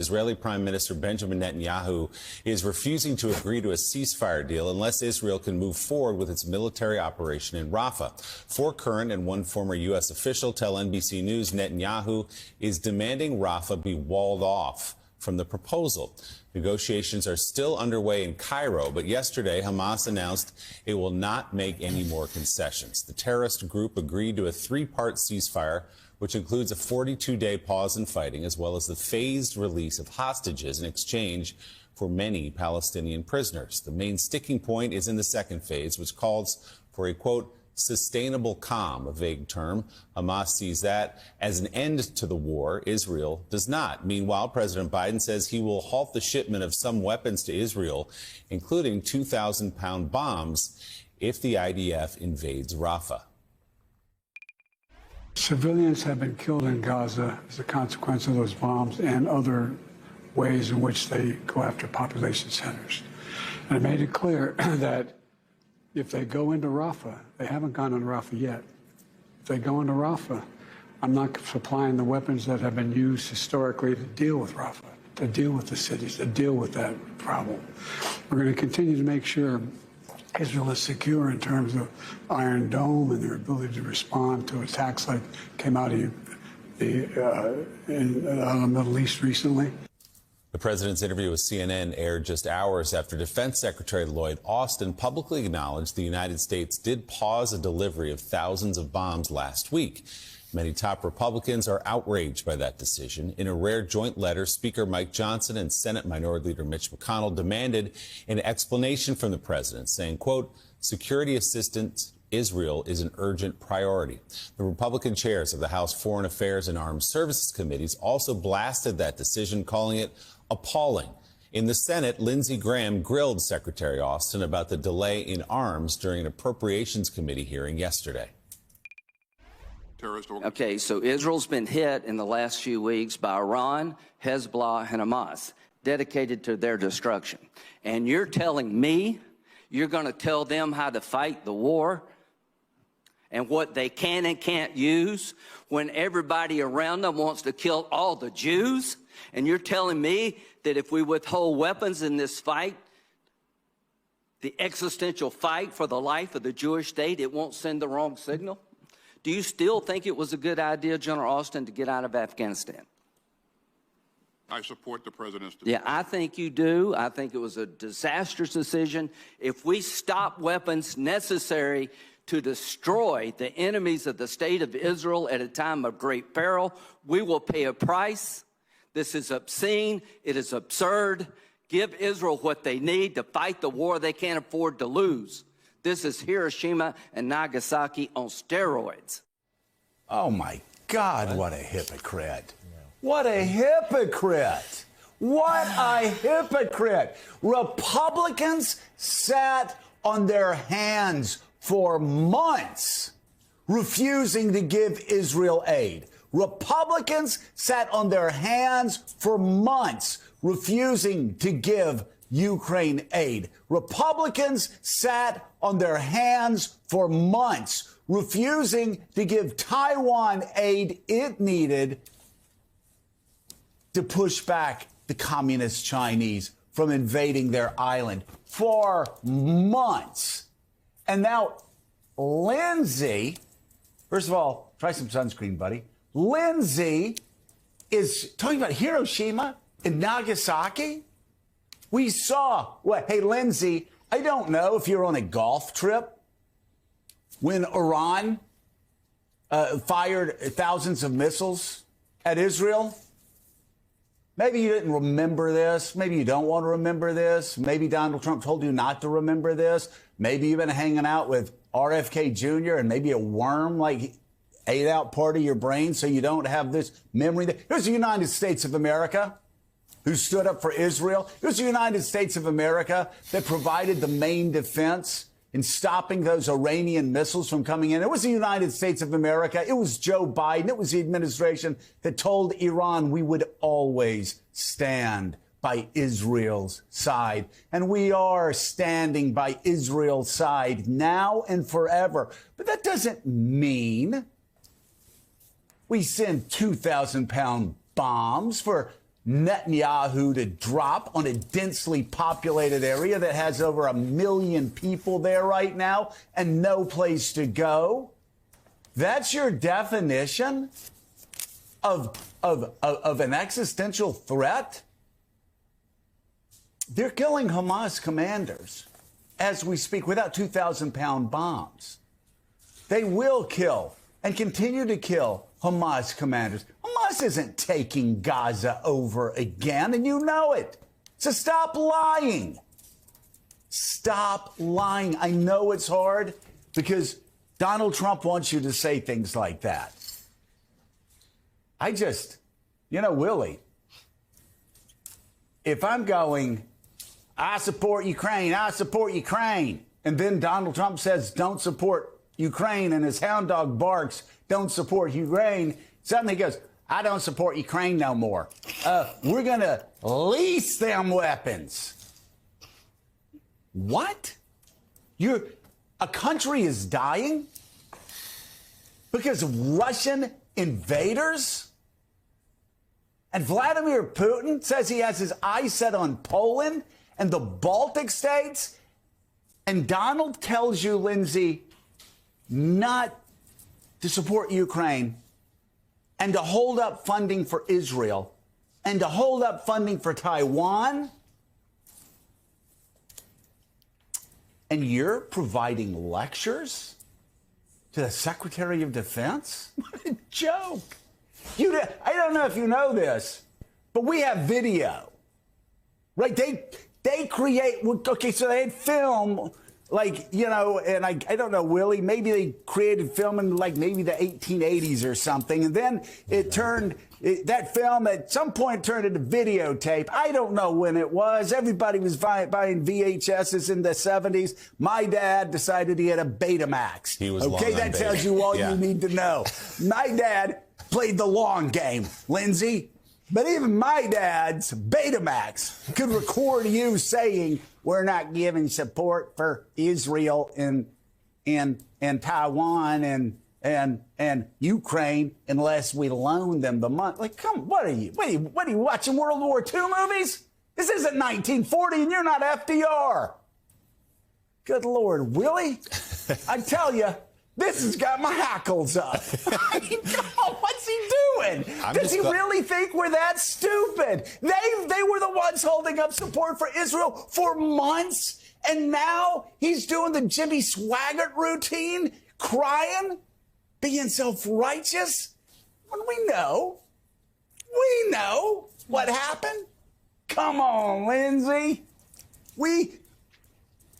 Israeli Prime Minister Benjamin Netanyahu is refusing to agree to a ceasefire deal unless Israel can move forward with its military operation in Rafah. Four current and one former U.S. official tell NBC News Netanyahu is demanding Rafah be walled off from the proposal. Negotiations are still underway in Cairo, but yesterday Hamas announced it will not make any more concessions. The terrorist group agreed to a three-part ceasefire, which includes a 42-day pause in fighting, as well as the phased release of hostages in exchange for many Palestinian prisoners. The main sticking point is in the second phase, which calls for a, quote, sustainable calm, a vague term. Hamas sees that as an end to the war. Israel does not. Meanwhile, President Biden says he will halt the shipment of some weapons to Israel, including 2,000-pound bombs, if the IDF invades Rafah. Civilians have been killed in Gaza as a consequence of those bombs and other ways in which they go after population centers. And I made it clear that if they go into Rafah, they haven't gone into Rafah yet. If they go into Rafah, I'm not supplying the weapons that have been used historically to deal with Rafah, to deal with the cities, to deal with that problem. We're going to continue to make sure Israel is secure in terms of Iron Dome and their ability to respond to attacks like came out of the Middle East recently. The president's interview with CNN aired just hours after Defense Secretary Lloyd Austin publicly acknowledged the United States did pause a delivery of thousands of bombs last week. Many top Republicans are outraged by that decision. In a rare joint letter, Speaker Mike Johnson and Senate Minority Leader Mitch McConnell demanded an explanation from the president, saying, quote, security assistance Israel is an urgent priority. The Republican chairs of the House Foreign Affairs and Armed Services Committees also blasted that decision, calling it appalling. In the Senate, Lindsey Graham grilled Secretary Austin about the delay in arms during an Appropriations Committee hearing yesterday. Okay, so Israel's been hit in the last few weeks by Iran, Hezbollah, and Hamas, dedicated to their destruction. And you're telling me you're going to tell them how to fight the war and what they can and can't use when everybody around them wants to kill all the Jews? And you're telling me that if we withhold weapons in this fight, the existential fight for the life of the Jewish state, it won't send the wrong signal? Do you still think it was a good idea, General Austin, to get out of Afghanistan? I support the president's decision. Yeah, I think you do. I think it was a disastrous decision. If we stop weapons necessary to destroy the enemies of the state of Israel at a time of great peril, we will pay a price. This is obscene. It is absurd. Give Israel what they need to fight the war they can't afford to lose. This is Hiroshima and Nagasaki on steroids. Oh, my God, what a hypocrite. What a hypocrite. What a hypocrite. Republicans sat on their hands for months refusing to give Israel aid. Republicans sat on their hands for months refusing to give Ukraine aid. Republicans sat on their hands for months refusing to give Taiwan aid it needed to push back the communist Chinese from invading their island for months. And now Lindsey, first of all, try some sunscreen, buddy. Lindsey is talking about Hiroshima and Nagasaki. We saw, what, hey, Lindsey, I don't know if you're on a golf trip when Iran fired thousands of missiles at Israel. Maybe you didn't remember this. Maybe you don't want to remember this. Maybe Donald Trump told you not to remember this. Maybe you've been hanging out with RFK Jr. and maybe a worm like ate out part of your brain so you don't have this memory. Here's the United States of America, who stood up for Israel. It was the United States of America that provided the main defense in stopping those Iranian missiles from coming in. It was the United States of America. It was Joe Biden. It was the administration that told Iran we would always stand by Israel's side. And we are standing by Israel's side now and forever. But that doesn't mean we send 2,000-pound bombs for Netanyahu to drop on a densely populated area that has over 1 million people there right now and no place to go? That's your definition of an existential threat? They're killing Hamas commanders as we speak without 2,000-pound bombs. They will kill and continue to kill Hamas commanders. Hamas isn't taking Gaza over again, and you know it. So stop lying. Stop lying. I know it's hard because Donald Trump wants you to say things like that. Willie, if I'm going, I support Ukraine, and then Donald Trump says, don't support Ukraine, and his hound dog barks, don't support Ukraine, suddenly he goes, I don't support Ukraine no more. We're going to lease them weapons. What? A country is dying because of Russian invaders? And Vladimir Putin says he has his eyes set on Poland and the Baltic states? And Donald tells you, Lindsay, not to support Ukraine and to hold up funding for Israel and to hold up funding for Taiwan? And you're providing lectures to the Secretary of Defense? What a joke. I don't know if you know this, but we have video, right? They create, okay, so they film, and I don't know, Willie, maybe they created film in maybe the 1880s or something, and then that film at some point turned into videotape. I don't know when it was. Everybody was buying VHSs in the 70s. My dad decided he had a Betamax. He was okay, that tells you all you need to know. My dad played the long game, Lindsay. But even my dad's Betamax could record you saying, we're not giving support for Israel and Taiwan and Ukraine unless we loan them the money. Like, come, what are you watching World War II movies? This isn't 1940 and you're not FDR. Good Lord, Willie. I tell you, this has got my hackles up. I mean, come on, what's he doing? Does he really think we're that stupid? They were the ones holding up support for Israel for months, and now he's doing the Jimmy Swaggart routine, crying, being self-righteous. When we know what happened. Come on, Lindsay. We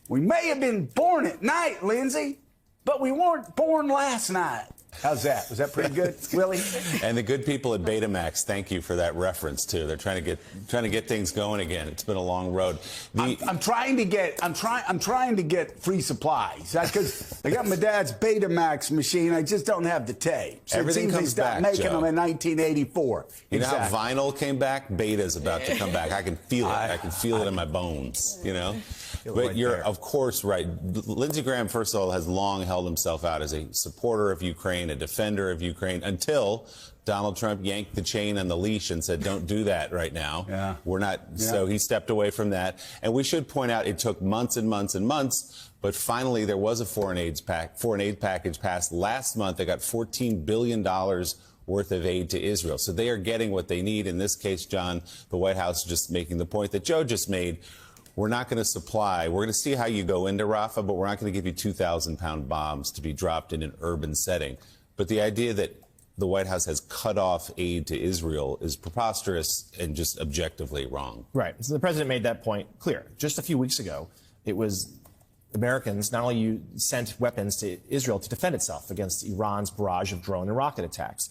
may have been born at night, Lindsay, but we weren't born last night. How's that? Was that pretty good, Willie? And the good people at Betamax, thank you for that reference too. They're trying to get things going again. It's been a long road. I'm trying to get free supplies because I got my dad's Betamax machine. I just don't have the tapes. Everything comes back, making Joe. them in 1984. You know how vinyl came back? Beta's about to come back. I can feel it. I can feel it in my bones. You know. But you're, of course, right. Lindsey Graham, first of all, has long held himself out as a supporter of Ukraine, a defender of Ukraine, until Donald Trump yanked the chain on the leash and said, don't do that right now. Yeah. We're not. Yeah. So he stepped away from that. And we should point out it took months and months and months, but finally there was a foreign aid package passed last month that got $14 billion worth of aid to Israel. So they are getting what they need. In this case, John, the White House just making the point that Joe just made. We're not going to supply. We're going to see how you go into Rafah, but we're not going to give you 2,000-pound bombs to be dropped in an urban setting. But the idea that the White House has cut off aid to Israel is preposterous and just objectively wrong. Right. So the president made that point clear. Just a few weeks ago, it was Americans not only sent weapons to Israel to defend itself against Iran's barrage of drone and rocket attacks,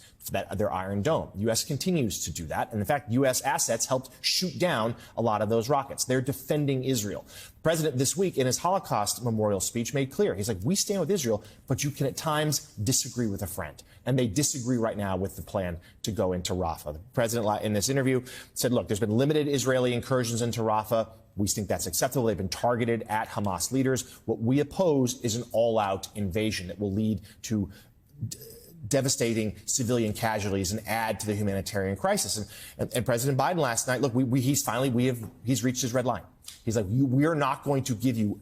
their Iron Dome. The U.S. continues to do that. And in fact, U.S. assets helped shoot down a lot of those rockets. They're defending Israel. The president this week in his Holocaust memorial speech made clear. He's like, we stand with Israel, but you can at times disagree with a friend. And they disagree right now with the plan to go into Rafah. The president in this interview said, look, there's been limited Israeli incursions into Rafah. We think that's acceptable. They've been targeted at Hamas leaders. What we oppose is an all-out invasion that will lead to devastating civilian casualties and add to the humanitarian crisis. And President Biden last night, look, he's reached his red line. He's like, we are not going to give you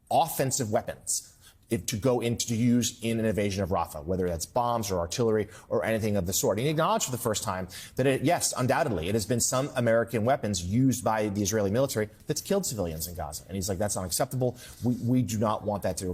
offensive weapons to go into to use in an invasion of Rafah, whether that's bombs or artillery or anything of the sort. And he acknowledged for the first time that, yes, undoubtedly, it has been some American weapons used by the Israeli military that's killed civilians in Gaza. And he's like, that's unacceptable. We do not want that to